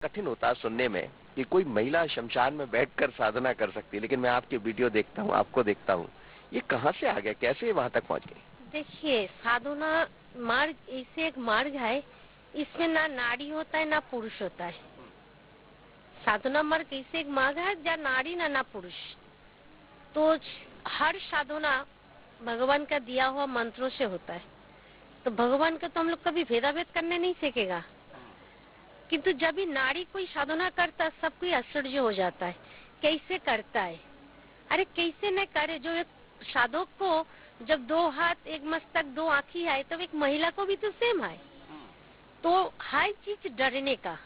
कठिन होता है सुनने में कि कोई महिला शमशान में बैठकर साधना कर सकती है, लेकिन मैं आपके वीडियो देखता हूँ, आपको देखता हूँ। ये कहाँ से आ गया, कैसे वहाँ तक पहुँच गई? देखिए, साधना मार्ग ऐसे एक मार्ग है, इसमें ना नारी होता है ना पुरुष होता है। साधना मार्ग ऐसे एक मार्ग है जहाँ नारी ना पुरुष। तो हर साधना भगवान का दिया हुआ मंत्रों से होता है। तो भगवान का तो हम लोग कभी भेदाभेद करने नहीं सीखेगा, किंतु जब भी नारी कोई साधना करता है सब कोई आश्चर्य हो जाता है, कैसे करता है। अरे कैसे न करे, जो एक साधक को जब 2 हाथ 1 मस्तक 2 आँखें है, तो एक महिला को भी तो सेम है। तो हर चीज डरने का,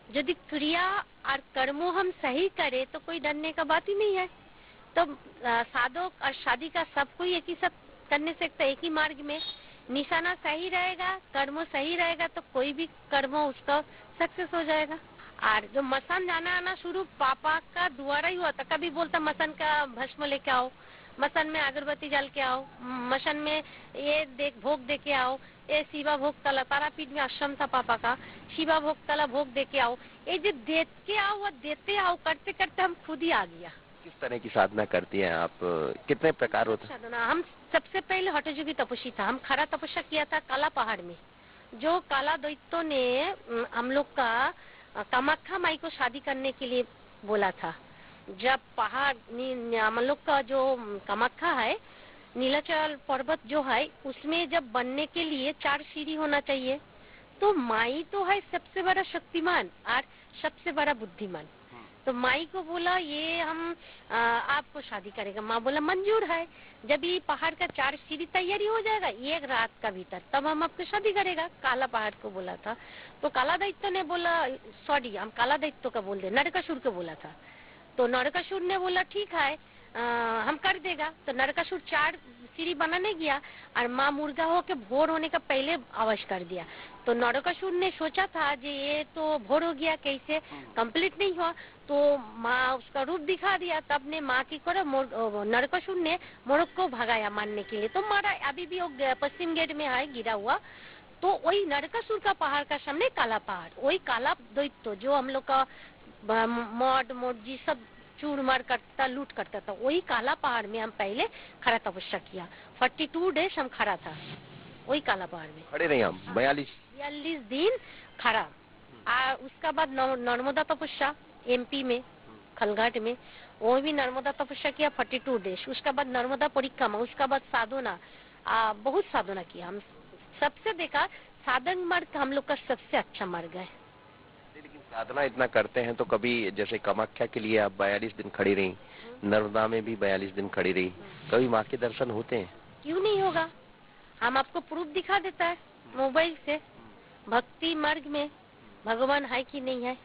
यदि क्रिया और कर्मों हम सही करें तो कोई डरने का बात ही नहीं है। तो साधक और शादी का सब कोई एक ही सब करने से एक ही मार्ग में निशाना सही रहेगा, कर्म सही रहेगा तो कोई भी कर्म उसका सक्सेस हो जाएगा। और जो मसान जाना आना शुरू पापा का द्वारा ही हुआ था। कभी बोलता मसान का भस्म लेके आओ, मसान में अगरबत्ती जल के आओ, मसान में ये भोग दे के आओ, ये शिवा भोग तला, तारापीठ में आश्रम था पापा का, शिवा भोग तला भोग दे के आओ। ये जो दे के आओ वो देते आओ, करते करते हम खुद ही आ गया। किस तरह की साधना करती हैं आप, कितने प्रकार होते हैं? साधना हम सबसे पहले हठयोगी तपस्वी था। हम खरा तपस्या किया था काला पहाड़ में। जो काला दैत्य ने हम लोग का कामाख्या माई को शादी करने के लिए बोला था। जब पहाड़ हम लोग का जो कामाख्या है, नीलाचल पर्वत जो है, उसमें जब बनने के लिए 4 सीढ़ी होना चाहिए। तो माई तो है सबसे बड़ा शक्तिमान और सबसे बड़ा बुद्धिमान। तो माई को बोला ये हम आपको शादी करेगा। माँ बोला मंजूर है। जब ये पहाड़ का 4 सीढ़ी तैयारी हो जाएगा 1 रात का भीतर, तब हम आपको शादी करेगा। काला पहाड़ को बोला था। तो काला दैत्य ने बोला, सॉरी हम काला दैत्य का बोल दे, नरकासुर को बोला था। तो नरकासुर ने बोला ठीक है, हम कर देगा। तो नरकासुर 4 सीढ़ी बनाने गया और माँ मुर्गा होके भोर होने का पहले आवाज कर दिया। तो नरकासुर ने सोचा था कि ये तो भोर हो गया, कैसे कंप्लीट नहीं हुआ। तो माँ उसका रूप दिखा दिया। तब ने माँ की करो, नरकासुर ने मोरग को भगाया मारने के लिए। तो मारा, अभी भी वो पश्चिम गेट में है गिरा हुआ। तो वही नरकासुर का पहाड़ का सामने काला पहाड़, वही काला दैत्य जो हम लोग का मोर्जी सब चूर मार करता, लूट करता था, वही काला पहाड़ में हम पहले खरा तपस्या किया। 42 डेज हम खड़ा था वही काला पहाड़ में खड़े रहे हम 42 दिन खड़ा। उसका बाद नर्मदा तपस्या MP में खलघाट में, वो भी नर्मदा तपस्या किया 42 डेज। उसका बाद नर्मदा परिक्रमा, उसका बाद साधना, बहुत साधना किया। हम सबसे देखा साधन मार्ग हम लोग का सबसे अच्छा मार्ग है। लेकिन साधना इतना करते हैं तो कभी जैसे कामाख्या के लिए आप 42 दिन खड़ी रही, नर्मदा में भी 42 दिन खड़ी रही, कभी माँ के दर्शन होते हैं? क्यों नहीं होगा, हम आपको प्रूफ दिखा देता है मोबाइल से। भक्ति मार्ग में भगवान है कि नहीं है?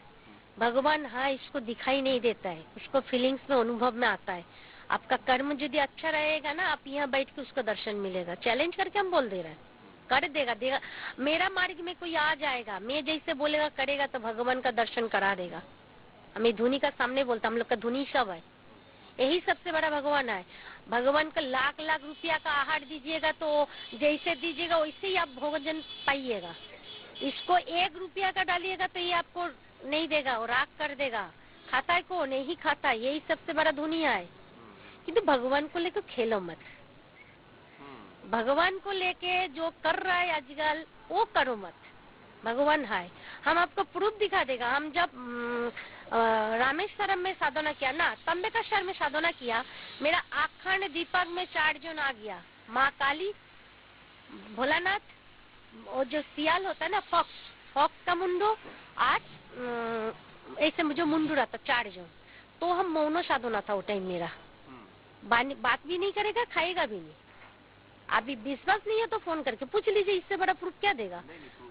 भगवान है, इसको दिखाई नहीं देता है, उसको फीलिंग्स में, अनुभव में आता है। आपका कर्म यदि अच्छा रहेगा ना, आप यहाँ बैठ के उसको दर्शन मिलेगा। चैलेंज करके हम बोल दे रहे हैं, कर देगा देगा। मेरा मार्ग में कोई आ जाएगा, मैं जैसे बोलेगा करेगा तो भगवान का दर्शन करा देगा। हमें धुनी का सामने बोलता, हम लोग का धुनी सब है, यही सबसे बड़ा भगवान है। भगवान का लाख लाख रुपया का आहार दीजिएगा तो जैसे दीजिएगा वैसे ही आप भोजन पाइएगा। इसको 1 रुपया का डालिएगा तो ये आपको नहीं देगा, वो राख कर देगा। खाता है को नहीं खाता, यही सबसे बड़ा दुनिया है। किंतु भगवान को लेकर खेलो मत। भगवान को लेके जो कर रहा है आजकल वो करो मत। भगवान है, हम आपको प्रूफ दिखा देगा। हम जब रामेश्वरम में साधना किया ना, तंबेकेश्वर में साधना किया, मेरा अखंड दीपक में 4 जन आ गया। माँ काली, भोलानाथ, वो जो सियाल होता है ना, फॉक्स का मुंडो, आज ऐसे जो मुंडू रहता 4 जन। तो हम मौनो साधना था वो टाइम मेरा। बात भी नहीं करेगा, खाएगा भी नहीं। अभी विश्वास नहीं है तो फोन करके पूछ लीजिए, इससे बड़ा प्रूफ क्या देगा?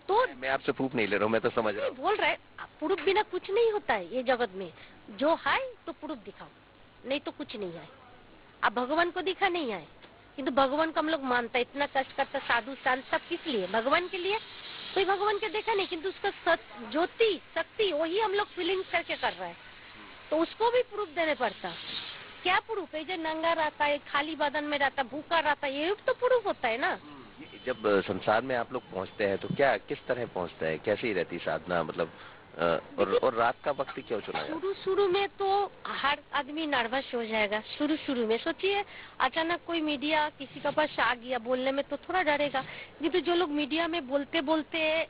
तो मैं आपसे प्रूफ नहीं ले रहा हूँ, मैं तो समझ रहा हूँ। बोल रहे प्रूफ बिना कुछ नहीं होता है ये जगत में। जो है तो प्रूफ दिखाओ, नहीं तो कुछ नहीं है। अब भगवान को दिखा नहीं है, किंतु भगवान को हम लोग मानता है। इतना कष्ट करता, साधु संत सब किस लिए? भगवान के लिए। कोई भगवान के देखा नहीं, किंतु उसका ज्योति शक्ति वही हम लोग फीलिंग्स करके कर रहे हैं। तो उसको भी प्रूफ देने पड़ता। क्या प्रूफ है? जो नंगा रहता है, खाली बदन में रहता, भूखा रहता है, ये तो प्रूफ होता है ना। जब संसार में आप लोग पहुंचते हैं तो क्या किस तरह पहुंचते हैं, कैसी रहती साधना, मतलब और रात का वक्त क्यों चुना गया? शुरू में तो हर आदमी नर्वस हो जाएगा। शुरू में सोचिए, अचानक कोई मीडिया किसी के पास आ गया, बोलने में तो थोड़ा डरेगा, किंतु जो लोग मीडिया में बोलते बोलते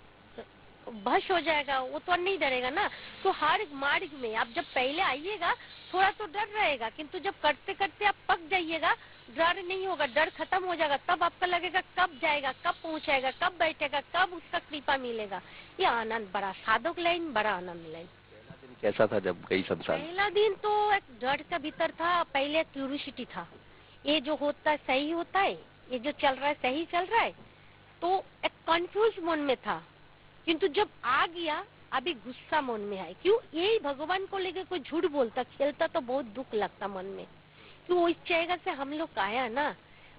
बस हो जाएगा, वो तो नहीं डरेगा ना। तो हर मार्ग में आप जब पहले आइएगा थोड़ा तो डर रहेगा, किंतु जब करते करते आप पक जाइएगा, डर नहीं होगा, डर खत्म हो जाएगा। तब आपका लगेगा कब जाएगा, कब पहुंचेगा, कब बैठेगा, कब उसका कृपा मिलेगा। ये आनंद बड़ा, साधक लाइन बड़ा आनंद लाइन। पहला दिन कैसा था जब गई शमशान? पहला दिन तो एक डर का भीतर था, पहले क्यूरियोसिटी था, ये जो होता है सही होता है, ये जो चल रहा है सही चल रहा है, तो एक कंफ्यूज मन में था। किंतु जब आ गया, अभी गुस्सा मन में है। क्यों? यही भगवान को लेकर कोई झूठ बोलता खेलता तो बहुत दुख लगता मन में। क्यों? इस जगह से हम लोग आया ना,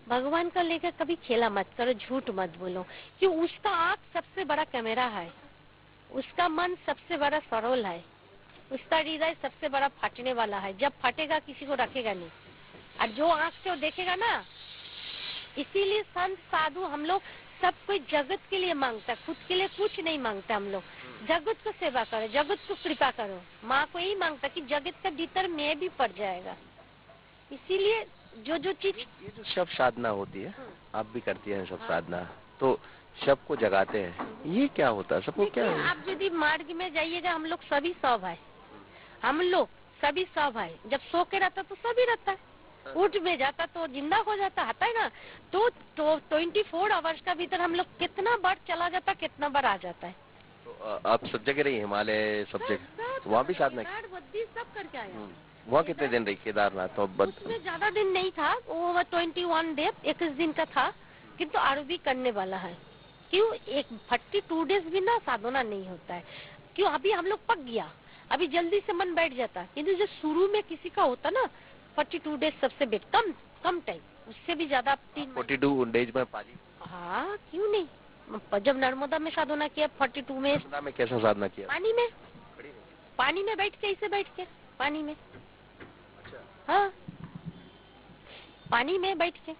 भगवान का लेकर कभी खेला मत करो, झूठ मत बोलो। क्यों? उसका आँख सबसे बड़ा कैमरा है, उसका मन सबसे बड़ा सरल है, उसका हृदय सबसे बड़ा फटने वाला है। जब फटेगा किसी को रखेगा नहीं, और जो आँख से वो देखेगा ना, इसीलिए संत साधु हम लोग सब कोई जगत के लिए मांगता, खुद के लिए कुछ नहीं मांगता। हम लोग जगत को सेवा करो, जगत को कृपा करो। माँ को यही मांगता कि जगत का भीतर मैं भी पड़ जाएगा। इसीलिए जो चीज, ये जो शव साधना होती है, आप भी करती हैं शव साधना, तो शव को जगाते हैं, ये क्या होता है? सबको क्या है? आप यदि मार्ग में जाइएगा, हम लोग सभी शव है, हम लोग सभी शव है। जब सो के रहता तो सभी रहता है, उठ में जाता तो जिंदा हो जाता है ना। तो 24 आवर्स का भीतर हम लोग कितना बार चला जाता, कितना बार आ जाता है। तो आप सब जगह रही, हिमालय सब जगह, तो वहाँ भी साधना की? सब करके आया। वहाँ कितने दिन रही केदारनाथ? तो उसमें ज्यादा दिन नहीं था, वो 21 डे 21 दिन का था, किंतु आरु भी करने वाला है। क्यों? एक 42 डेज भी ना साधना नहीं होता है। क्यों? अभी हम लोग पक गया, अभी जल्दी से मन बैठ जाता है। किंतु जो शुरू में किसी का होता ना, 42 डेज सबसे बेट कम टाइम, उससे भी ज्यादा 42 डेज में पाली। हाँ, क्यों नहीं। जब नर्मदा में साधना किया 42 में। नर्मदा में कैसा साधना किया? पानी में बैठ के, ऐसे बैठ के पानी में। अच्छा। हाँ, पानी में बैठ के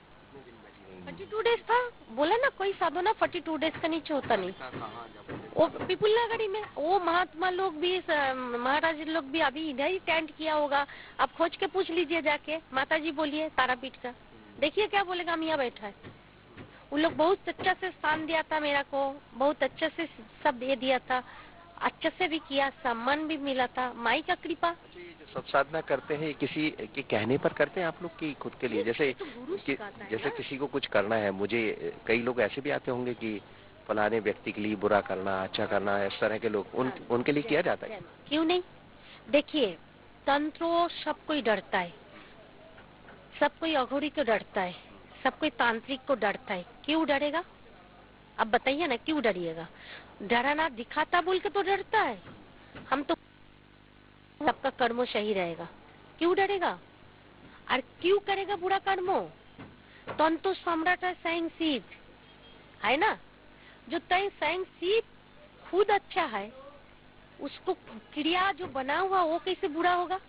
42 डेज था। बोला ना, कोई साधना 42 डेज का नीचे होता नहीं। वो पिपुलनागढ़ी में, वो महात्मा लोग भी, महाराज लोग भी अभी इधर ही टेंट किया होगा। आप खोज के पूछ लीजिए जाके, माता जी बोलिए तारापीठ का, देखिए क्या बोलेगा। हम यहाँ बैठा है, उन लोग बहुत अच्छा से स्थान दिया था मेरा को, बहुत अच्छे से सब दे दिया था, अच्छे से भी किया, सम्मान भी मिला था, माई का कृपा। जो सब साधना करते हैं, किसी के कहने पर करते हैं आप लोग की खुद के लिए? जैसे जैसे किसी को कुछ करना है, मुझे कई लोग ऐसे भी आते होंगे कि फलाने व्यक्ति के लिए बुरा करना, अच्छा करना, इस तरह के लोग, उनके लिए किया जाता है? क्यों नहीं। देखिए, तंत्रो सब कोई डरता है, सब कोई अघोरी को डरता है, सब कोई तांत्रिक को डरता है। क्यों डरेगा? अब बताइए ना, क्यों डरिएगा? डराना दिखाता बोल के तो डरता है। हम तो सबका कर्मो सही रहेगा, क्यों डरेगा? और क्यों करेगा बुरा कर्मो? तंतु सम्राट है स्वयं शिव, है ना। जो तय स्वयं शिव खुद अच्छा है, उसको क्रिया जो बना हुआ वो कैसे बुरा होगा?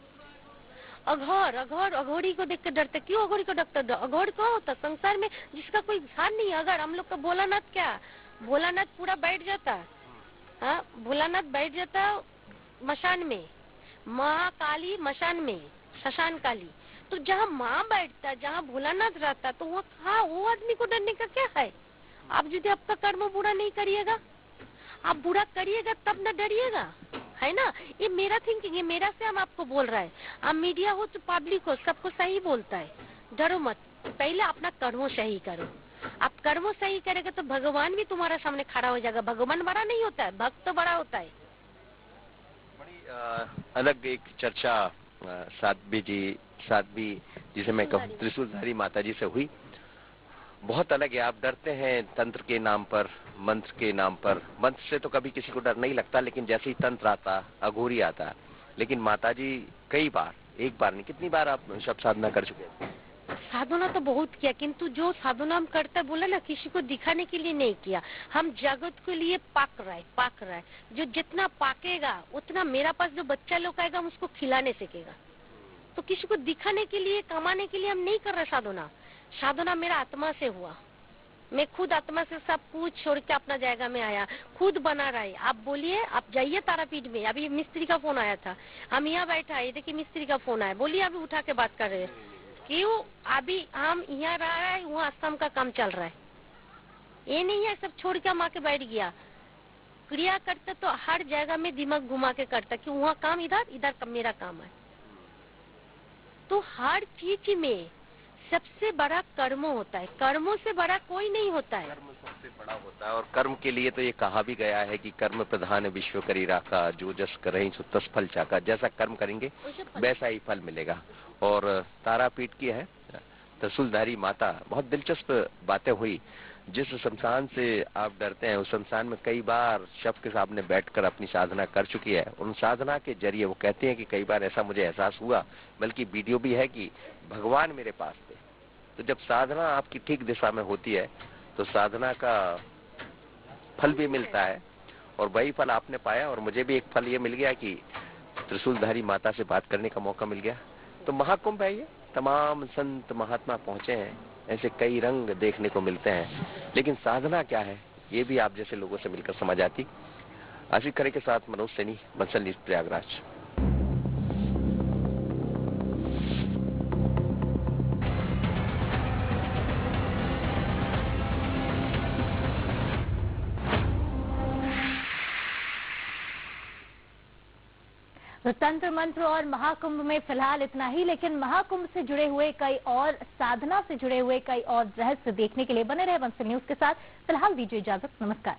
अघोरी को देख के डरते। क्यों अघोरी को डरते? अघोर कौन होता संसार में जिसका कोई ध्यान नहीं। अगर हम लोग का भोलानाथ, क्या भोलानाथ पूरा बैठ जाता, हाँ, भोलानाथ बैठ जाता मशान में, महाकाली मशान में, शशान काली। तो जहाँ माँ बैठता, जहाँ भोलानाथ रहता, तो वो हाँ, वो आदमी को डरने का क्या है? आप यदि आपका कर्म बुरा नहीं करिएगा, आप बुरा करिएगा तब न डरिएगा, है ना। ये मेरा थिंकिंग है, मेरा से हम आपको बोल रहा है। आप मीडिया हो तो पब्लिक हो, सबको सही बोलता है। डरो मत, पहले अपना कर्मों सही करो। आप कर्मों सही करेगा तो भगवान भी तुम्हारे सामने खड़ा हो जाएगा। भगवान बड़ा नहीं होता है, भक्त तो बड़ा होता है। बड़ी अलग एक चर्चा साध्वी जिसे मैं कहूँ त्रिशूलधारी माता जी से हुई, बहुत अलग है। आप डरते हैं तंत्र के नाम पर, मंत्र के नाम पर। मंत्र से तो कभी किसी को डर नहीं लगता, लेकिन जैसे ही तंत्र आता, अघोरी आता, लेकिन माता जी कई बार, एक बार नहीं कितनी बार आप शब साधना कर चुके हैं? साधना तो बहुत किया, किंतु जो साधना हम करते बोला ना, किसी को दिखाने के लिए नहीं किया। हम जगत के लिए पाक रहा है। जो जितना पाकेगा उतना मेरा पास जो बच्चा लोग आएगा हम उसको खिलाने सीखेगा। तो किसी को दिखाने के लिए, कमाने के लिए हम नहीं कर रहे साधना। साधना मेरा आत्मा से हुआ, मैं खुद आत्मा से सब कुछ छोड़ के अपना जायगा में आया, खुद बना रहा है। आप बोलिए, आप जाइए तारापीठ में, अभी मिस्त्री का फोन आया था, हम यहाँ बैठा है, देखिए मिस्त्री का फोन आया, बोलिए अभी उठा के बात कर रहे हैं। क्यों? अभी हम यहाँ रह रहे हैं, वहाँ आश्रम का काम चल रहा है। ये नहीं है सब छोड़ के हम आके बैठ गया। क्रिया करते तो हर जगह में दिमाग घुमा के करता कि वहाँ काम इधर, इधर मेरा काम है। तो हर चीज में सबसे बड़ा कर्म होता है, कर्मों से बड़ा कोई नहीं होता है। कर्म सबसे बड़ा होता है और कर्म के लिए तो ये कहा भी गया है कि कर्म प्रधान विश्व करी राखा, जो जस करहि सो तस फल चाका। जैसा कर्म करेंगे वैसा ही फल मिलेगा। और तारापीठ की है त्रिशूलधारी माता, बहुत दिलचस्प बातें हुई। जिस शमशान से आप डरते हैं उस शमशान में कई बार शव के सामने बैठकर अपनी साधना कर चुकी है। उन साधना के जरिए वो कहती है कि कई बार ऐसा मुझे एहसास हुआ, बल्कि वीडियो भी है, कि भगवान मेरे पास थे। तो जब साधना आपकी ठीक दिशा में होती है तो साधना का फल भी मिलता है, और वही फल आपने पाया। और मुझे भी एक फल ये मिल गया कि त्रिशूलधारी माता से बात करने का मौका मिल गया। तो महाकुंभ है ये, तमाम संत महात्मा पहुंचे हैं, ऐसे कई रंग देखने को मिलते हैं। लेकिन साधना क्या है ये भी आप जैसे लोगों से मिलकर समझ आती। आशिक खरे के साथ मनोज सैनी, बंसल न्यूज़, प्रयागराज। तो तंत्र मंत्र और महाकुंभ में फिलहाल इतना ही, लेकिन महाकुंभ से जुड़े हुए कई और, साधना से जुड़े हुए कई और रहस्य देखने के लिए बने रहे बंसल न्यूज के साथ। फिलहाल दीजिए इजाजत, नमस्कार।